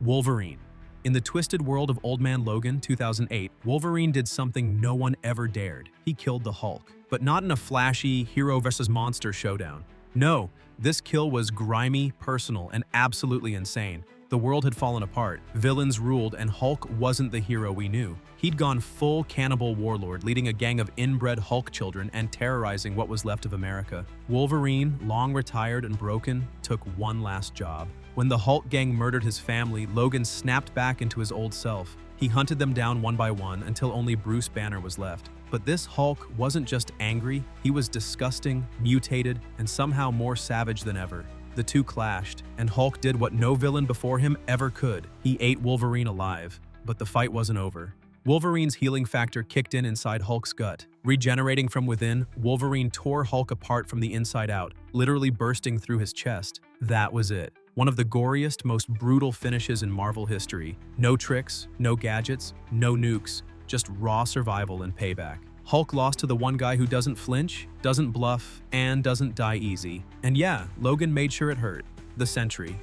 Wolverine. In the twisted world of Old Man Logan 2008, Wolverine did something no one ever dared. He killed the Hulk, but not in a flashy hero versus monster showdown. No, this kill was grimy, personal, and absolutely insane. The world had fallen apart, villains ruled, and Hulk wasn't the hero we knew. He'd gone full cannibal warlord, leading a gang of inbred Hulk children and terrorizing what was left of America. Wolverine, long retired and broken, took one last job. When the Hulk gang murdered his family, Logan snapped back into his old self. He hunted them down one by one until only Bruce Banner was left. But this Hulk wasn't just angry, he was disgusting, mutated, and somehow more savage than ever. The two clashed, and Hulk did what no villain before him ever could. He ate Wolverine alive. But the fight wasn't over. Wolverine's healing factor kicked in inside Hulk's gut. Regenerating from within, Wolverine tore Hulk apart from the inside out, literally bursting through his chest. That was it. One of the goriest, most brutal finishes in Marvel history. No tricks, no gadgets, no nukes, just raw survival and payback. Hulk lost to the one guy who doesn't flinch, doesn't bluff, and doesn't die easy. And yeah, Logan made sure it hurt. The Sentry.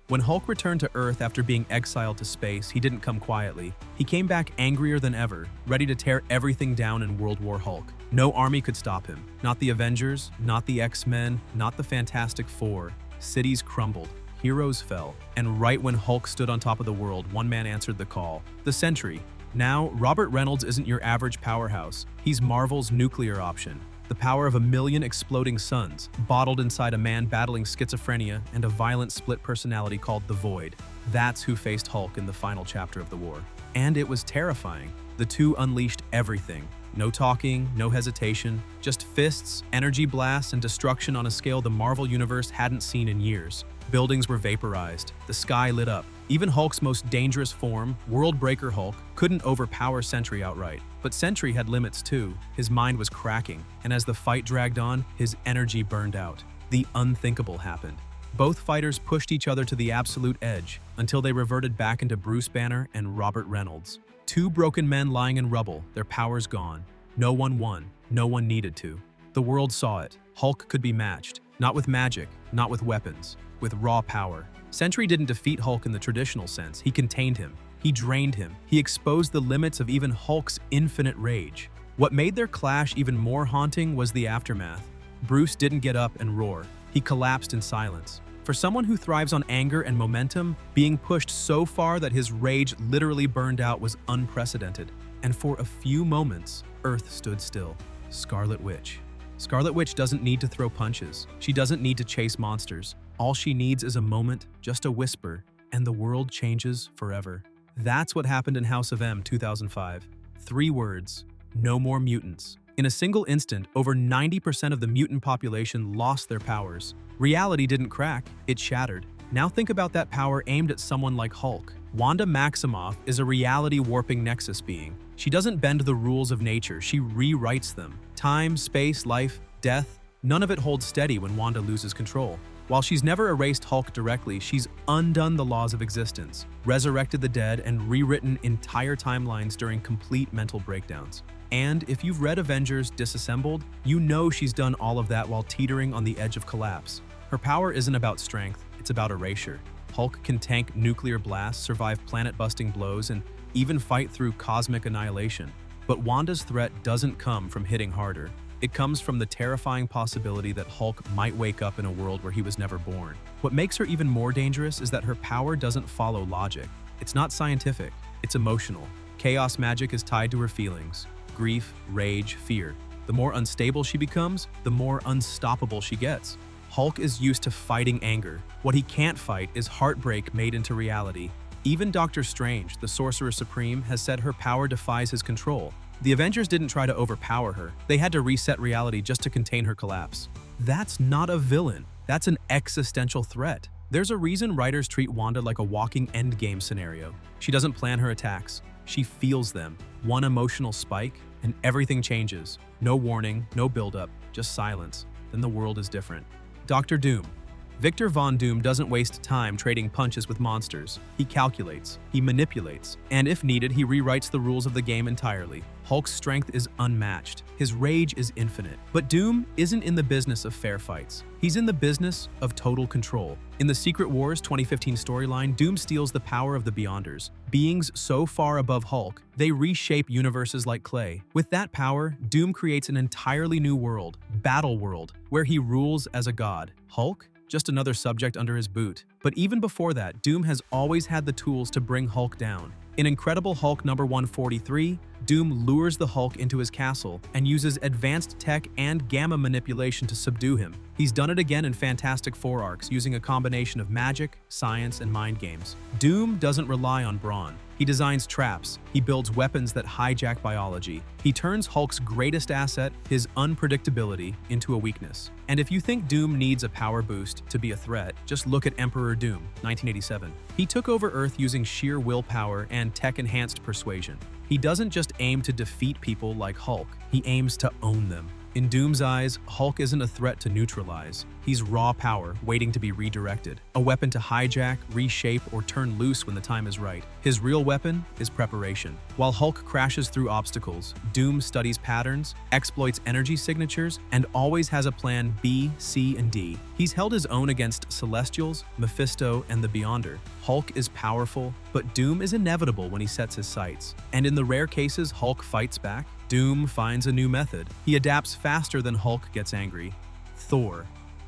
When Hulk returned to Earth after being exiled to space, he didn't come quietly. He came back angrier than ever, ready to tear everything down in World War Hulk. No army could stop him. Not the Avengers, not the X-Men, not the Fantastic Four. Cities crumbled. Heroes fell. And right when Hulk stood on top of the world, one man answered the call. The Sentry. Now, Robert Reynolds isn't your average powerhouse. He's Marvel's nuclear option. The power of 1,000,000 exploding suns, bottled inside a man battling schizophrenia and a violent split personality called the Void. That's who faced Hulk in the final chapter of the war. And it was terrifying. The two unleashed everything. No talking, no hesitation, just fists, energy blasts, and destruction on a scale the Marvel Universe hadn't seen in years. Buildings were vaporized, the sky lit up. Even Hulk's most dangerous form, World Breaker Hulk, couldn't overpower Sentry outright. But Sentry had limits too. His mind was cracking, and as the fight dragged on, his energy burned out. The unthinkable happened. Both fighters pushed each other to the absolute edge, until they reverted back into Bruce Banner and Robert Reynolds. Two broken men lying in rubble, their powers gone. No one won, no one needed to. The world saw it. Hulk could be matched. Not with magic, not with weapons, with raw power. Sentry didn't defeat Hulk in the traditional sense. He contained him. He drained him. He exposed the limits of even Hulk's infinite rage. What made their clash even more haunting was the aftermath. Bruce didn't get up and roar. He collapsed in silence. For someone who thrives on anger and momentum, being pushed so far that his rage literally burned out was unprecedented. And for a few moments, Earth stood still. Scarlet Witch. Scarlet Witch doesn't need to throw punches. She doesn't need to chase monsters. All she needs is a moment, just a whisper, and the world changes forever. That's what happened in House of M 2005. 3 words: no more mutants. In a single instant, over 90% of the mutant population lost their powers. Reality didn't crack, it shattered. Now think about that power aimed at someone like Hulk. Wanda Maximoff is a reality-warping Nexus being. She doesn't bend the rules of nature, she rewrites them. Time, space, life, death, none of it holds steady when Wanda loses control. While she's never erased Hulk directly, she's undone the laws of existence, resurrected the dead, and rewritten entire timelines during complete mental breakdowns. And if you've read Avengers Disassembled, you know she's done all of that while teetering on the edge of collapse. Her power isn't about strength, it's about erasure. Hulk can tank nuclear blasts, survive planet-busting blows, and even fight through cosmic annihilation. But Wanda's threat doesn't come from hitting harder. It comes from the terrifying possibility that Hulk might wake up in a world where he was never born. What makes her even more dangerous is that her power doesn't follow logic. It's not scientific, it's emotional. Chaos magic is tied to her feelings: grief, rage, fear. The more unstable she becomes, the more unstoppable she gets. Hulk is used to fighting anger. What he can't fight is heartbreak made into reality. Even Doctor Strange, the Sorcerer Supreme, has said her power defies his control. The Avengers didn't try to overpower her. They had to reset reality just to contain her collapse. That's not a villain. That's an existential threat. There's a reason writers treat Wanda like a walking endgame scenario. She doesn't plan her attacks. She feels them. One emotional spike, and everything changes. No warning, no buildup, just silence. Then the world is different. Doctor Doom. Victor Von Doom doesn't waste time trading punches with monsters. He calculates, he manipulates, and if needed, he rewrites the rules of the game entirely. Hulk's strength is unmatched. His rage is infinite. But Doom isn't in the business of fair fights. He's in the business of total control. In the Secret Wars 2015 storyline, Doom steals the power of the Beyonders. Beings so far above Hulk, they reshape universes like clay. With that power, Doom creates an entirely new world, Battle World, where he rules as a god. Hulk? Just another subject under his boot. But even before that, Doom has always had the tools to bring Hulk down. In Incredible Hulk number 143, Doom lures the Hulk into his castle and uses advanced tech and gamma manipulation to subdue him. He's done it again in Fantastic Four arcs using a combination of magic, science, and mind games. Doom doesn't rely on brawn. He designs traps. He builds weapons that hijack biology. He turns Hulk's greatest asset, his unpredictability, into a weakness. And if you think Doom needs a power boost to be a threat, just look at Emperor Doom, 1987. He took over Earth using sheer willpower and tech-enhanced persuasion. He doesn't just aim to defeat people like Hulk, he aims to own them. In Doom's eyes, Hulk isn't a threat to neutralize. He's raw power waiting to be redirected, a weapon to hijack, reshape, or turn loose when the time is right. His real weapon is preparation. While Hulk crashes through obstacles, Doom studies patterns, exploits energy signatures, and always has a plan B, C, and D. He's held his own against Celestials, Mephisto, and the Beyonder. Hulk is powerful, but Doom is inevitable when he sets his sights. And in the rare cases Hulk fights back, Doom finds a new method. He adapts faster than Hulk gets angry. Thor.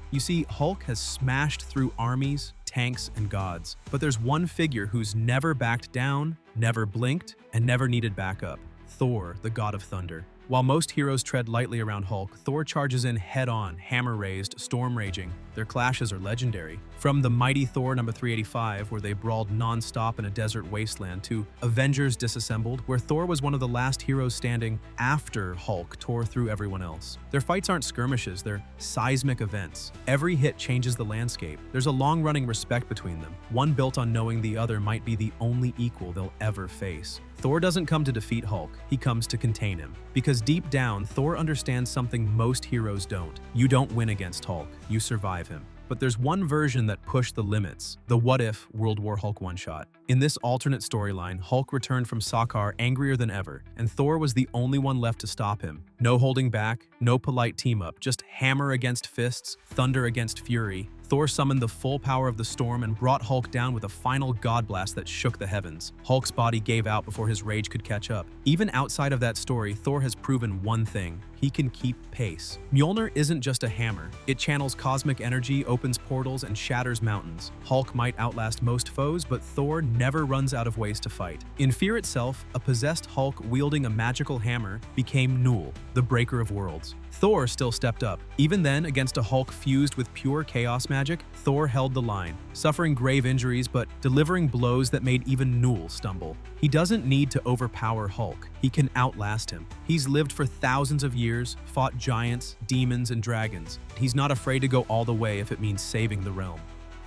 You see, Hulk has smashed through armies, tanks, and gods, but there's one figure who's never backed down, never blinked, and never needed backup. Thor, the god of thunder. While most heroes tread lightly around Hulk, Thor charges in head-on, hammer-raised, storm-raging. Their clashes are legendary. From the mighty Thor number 385, where they brawled non-stop in a desert wasteland, to Avengers Disassembled, where Thor was one of the last heroes standing after Hulk tore through everyone else. Their fights aren't skirmishes, they're seismic events. Every hit changes the landscape. There's a long-running respect between them, one built on knowing the other might be the only equal they'll ever face. Thor doesn't come to defeat Hulk, he comes to contain him. Because deep down, Thor understands something most heroes don't. You don't win against Hulk, you survive him. But there's one version that pushed the limits, the What If World War Hulk one-shot. In this alternate storyline, Hulk returned from Sakaar angrier than ever, and Thor was the only one left to stop him. No holding back, no polite team-up, just hammer against fists, thunder against fury. Thor summoned the full power of the storm and brought Hulk down with a final god blast that shook the heavens. Hulk's body gave out before his rage could catch up. Even outside of that story, Thor has proven one thing: he can keep pace. Mjolnir isn't just a hammer. It channels cosmic energy, opens portals, and shatters mountains. Hulk might outlast most foes, but Thor never runs out of ways to fight. In Fear itself, a possessed Hulk wielding a magical hammer became Null, the Breaker of Worlds. Thor still stepped up. Even then, against a Hulk fused with pure chaos magic, Thor held the line, suffering grave injuries but delivering blows that made even Null stumble. He doesn't need to overpower Hulk. He can outlast him. He's lived for thousands of years, fought giants, demons, and dragons. He's not afraid to go all the way if it means saving the realm.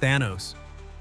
Thanos.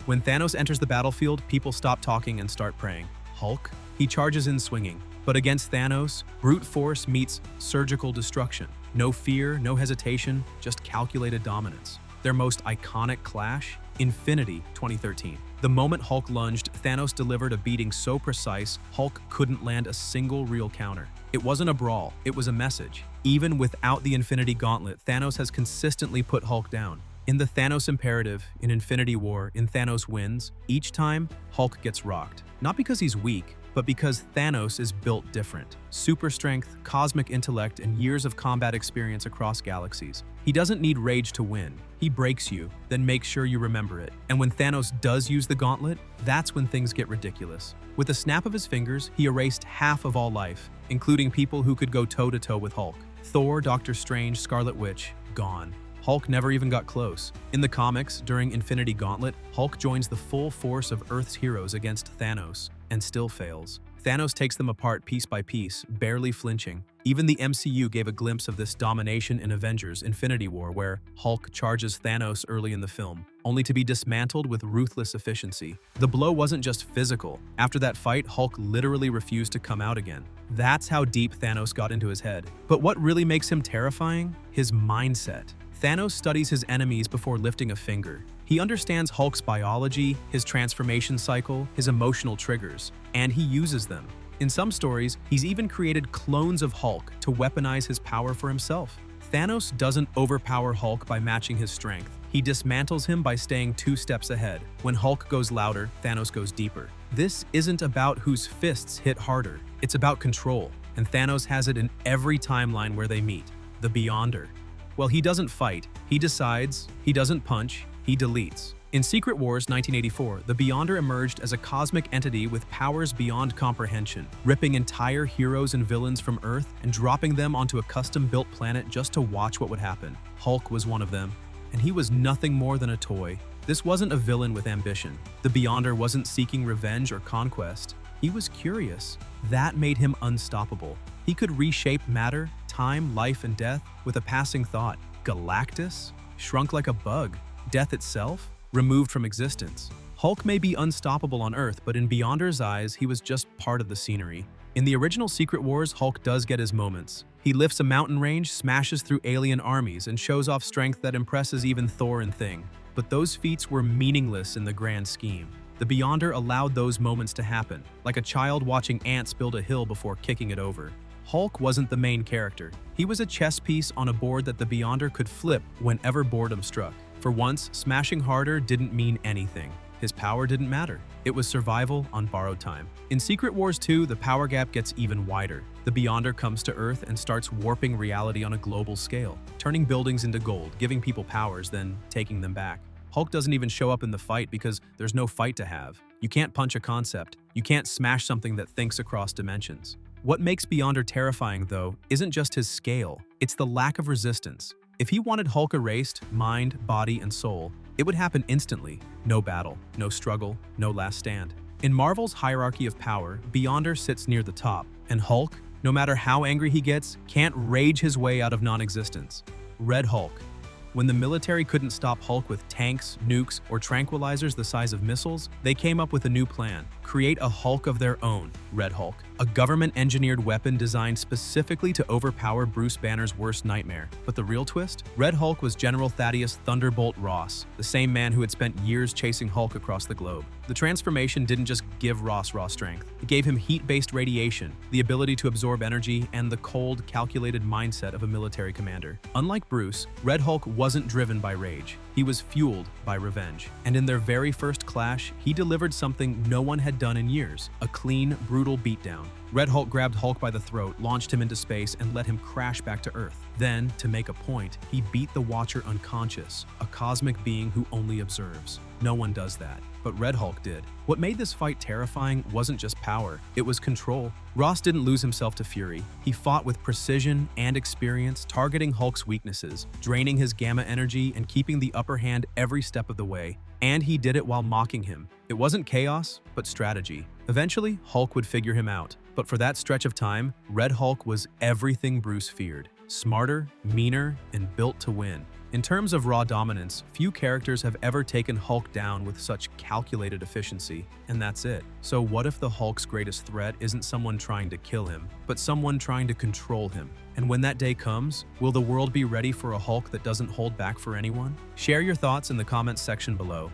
When Thanos enters the battlefield, people stop talking and start praying. Hulk? He charges in swinging. But against Thanos, brute force meets surgical destruction. No fear, no hesitation, just calculated dominance. Their most iconic clash? Infinity 2013. The moment Hulk lunged, Thanos delivered a beating so precise, Hulk couldn't land a single real counter. It wasn't a brawl, it was a message. Even without the Infinity Gauntlet, Thanos has consistently put Hulk down. In the Thanos Imperative, in Infinity War, in Thanos Wins, each time, Hulk gets rocked. Not because he's weak, but because Thanos is built different. Super strength, cosmic intellect, and years of combat experience across galaxies. He doesn't need rage to win. He breaks you, then makes sure you remember it. And when Thanos does use the gauntlet, that's when things get ridiculous. With a snap of his fingers, he erased half of all life, including people who could go toe-to-toe with Hulk. Thor, Doctor Strange, Scarlet Witch, gone. Hulk never even got close. In the comics, during Infinity Gauntlet, Hulk joins the full force of Earth's heroes against Thanos, and still fails. Thanos takes them apart piece by piece, barely flinching. Even the MCU gave a glimpse of this domination in Avengers Infinity War, where Hulk charges Thanos early in the film, only to be dismantled with ruthless efficiency. The blow wasn't just physical. After that fight, Hulk literally refused to come out again. That's how deep Thanos got into his head. But what really makes him terrifying? His mindset. Thanos studies his enemies before lifting a finger. He understands Hulk's biology, his transformation cycle, his emotional triggers, and he uses them. In some stories, he's even created clones of Hulk to weaponize his power for himself. Thanos doesn't overpower Hulk by matching his strength. He dismantles him by staying 2 steps ahead. When Hulk goes louder, Thanos goes deeper. This isn't about whose fists hit harder. It's about control, and Thanos has it in every timeline where they meet. The Beyonder. Well, he doesn't fight. He decides. He doesn't punch. He deletes. In Secret Wars 1984, the Beyonder emerged as a cosmic entity with powers beyond comprehension, ripping entire heroes and villains from Earth and dropping them onto a custom-built planet just to watch what would happen. Hulk was one of them, and he was nothing more than a toy. This wasn't a villain with ambition. The Beyonder wasn't seeking revenge or conquest. He was curious. That made him unstoppable. He could reshape matter, time, life, and death with a passing thought. Galactus? Shrunk like a bug. Death itself? Removed from existence. Hulk may be unstoppable on Earth, but in Beyonder's eyes, he was just part of the scenery. In the original Secret Wars, Hulk does get his moments. He lifts a mountain range, smashes through alien armies, and shows off strength that impresses even Thor and Thing. But those feats were meaningless in the grand scheme. The Beyonder allowed those moments to happen, like a child watching ants build a hill before kicking it over. Hulk wasn't the main character. He was a chess piece on a board that the Beyonder could flip whenever boredom struck. For once, smashing harder didn't mean anything. His power didn't matter. It was survival on borrowed time. In Secret Wars 2, the power gap gets even wider. The Beyonder comes to Earth and starts warping reality on a global scale, turning buildings into gold, giving people powers, then taking them back. Hulk doesn't even show up in the fight because there's no fight to have. You can't punch a concept. You can't smash something that thinks across dimensions. What makes Beyonder terrifying, though, isn't just his scale. It's the lack of resistance. If he wanted Hulk erased, mind, body, and soul, it would happen instantly. No battle, no struggle, no last stand. In Marvel's hierarchy of power, Beyonder sits near the top, and Hulk, no matter how angry he gets, can't rage his way out of non-existence. Red Hulk. When the military couldn't stop Hulk with tanks, nukes, or tranquilizers the size of missiles, they came up with a new plan. Create a Hulk of their own, Red Hulk. A government-engineered weapon designed specifically to overpower Bruce Banner's worst nightmare. But the real twist? Red Hulk was General Thaddeus Thunderbolt Ross, the same man who had spent years chasing Hulk across the globe. The transformation didn't just give Ross raw strength. It gave him heat-based radiation, the ability to absorb energy, and the cold, calculated mindset of a military commander. Unlike Bruce, Red Hulk wasn't driven by rage. He was fueled by revenge. And in their very first clash, he delivered something no one had done in years, a clean, brutal beatdown. Red Hulk grabbed Hulk by the throat, launched him into space, and let him crash back to Earth. Then, to make a point, he beat the Watcher unconscious, a cosmic being who only observes. No one does that, but Red Hulk did. What made this fight terrifying wasn't just power, it was control. Ross didn't lose himself to fury. He fought with precision and experience, targeting Hulk's weaknesses, draining his gamma energy, and keeping the upper hand every step of the way. And he did it while mocking him. It wasn't chaos, but strategy. Eventually, Hulk would figure him out. But for that stretch of time, Red Hulk was everything Bruce feared. Smarter, meaner, and built to win. In terms of raw dominance, few characters have ever taken Hulk down with such calculated efficiency, and that's it. So what if the Hulk's greatest threat isn't someone trying to kill him, but someone trying to control him? And when that day comes, will the world be ready for a Hulk that doesn't hold back for anyone? Share your thoughts in the comments section below.